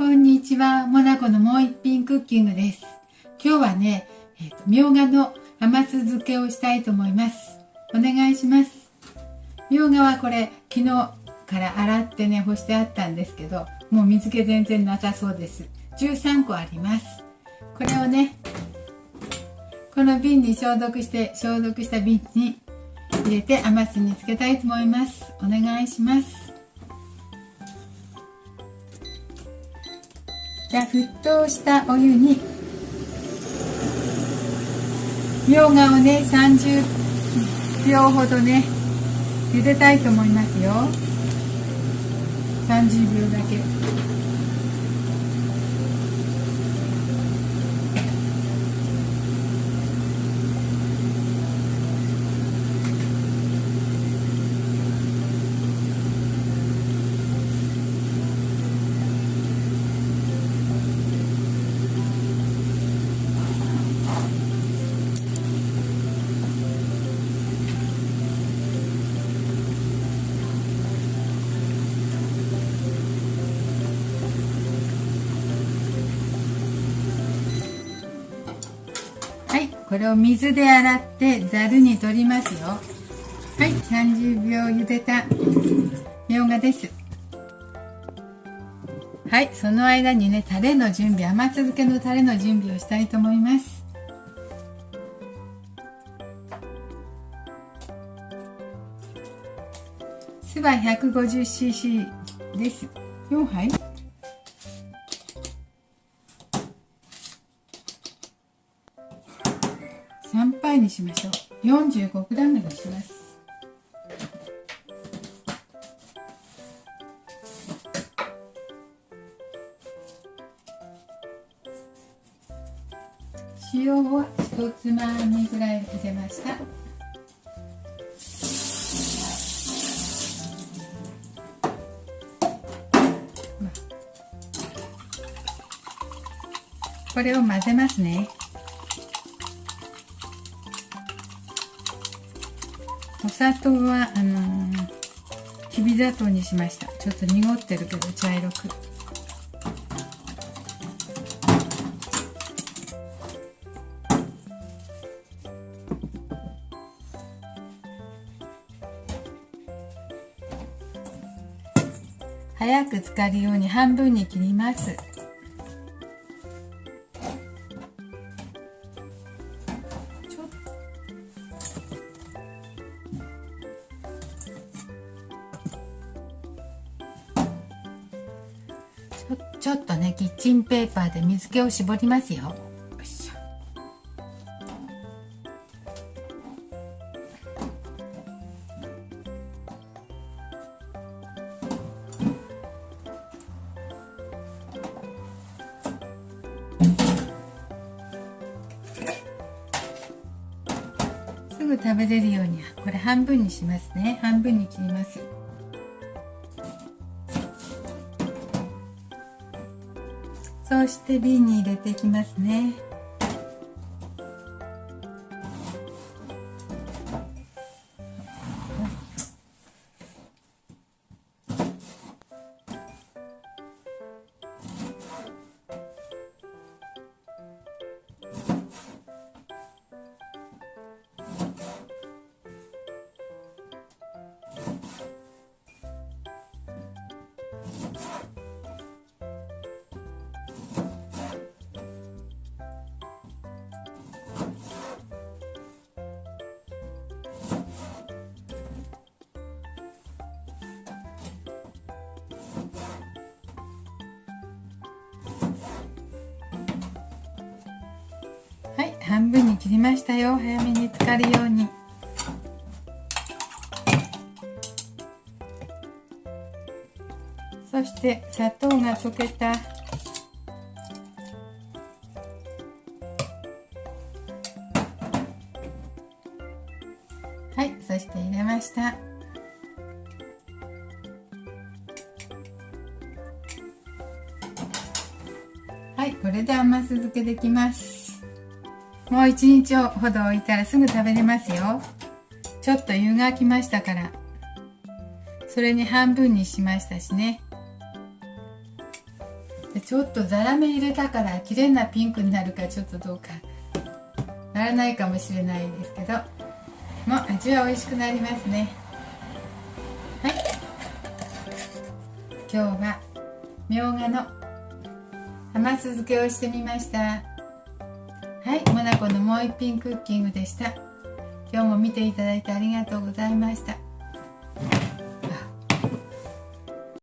こんにちは。モナコのもう一品クッキングです。今日はね、みょうがの甘酢漬けをしたいと思います。お願いします。みょうがはこれ昨日から洗ってね干してあったんですけど、もう水気全然なさそうです。13個あります。これをね、この瓶に消毒した瓶に入れて甘酢につけたいと思います。お願いします。じゃあ沸騰したお湯にみょうがをね30秒ほどね茹でたいと思いますよ。30秒だけ。はい、これを水で洗ってざるに取りますよ。はい、30秒茹でたみょうがです。はい、その間にね、タレの準備、甘酢漬けのタレの準備をしたいと思います。酢は 150cc です。4杯3杯にしましょう。45g にします。塩は1つまみぐらい入れました。これを混ぜますね。お砂糖はきび砂糖にしました。ちょっと濁ってるけど茶色く。早く浸かるように半分に切ります。ちょっとね、キッチンペーパーで水気を絞りますよ。よいしょ。すぐ食べれるようにこれ半分にしますね。半分に切ります。そして瓶に入れていきますね。はい、半分に切りましたよ。早めに浸かるように。そして砂糖が溶けたはい、そして入れました。はい、これで甘酢漬けできます。もう1日ほど置いたらすぐ食べれますよ。ちょっと湯がきましたから、それに半分にしましたしね。でちょっとザラメ入れたから綺麗なピンクになるかちょっとどうかならないかもしれないですけどもう味は美味しくなりますね。はい、今日はみょうがの甘酢漬けをしてみました。はい、モナコのもう一品クッキングでした。今日も見ていただいてありがとうございました。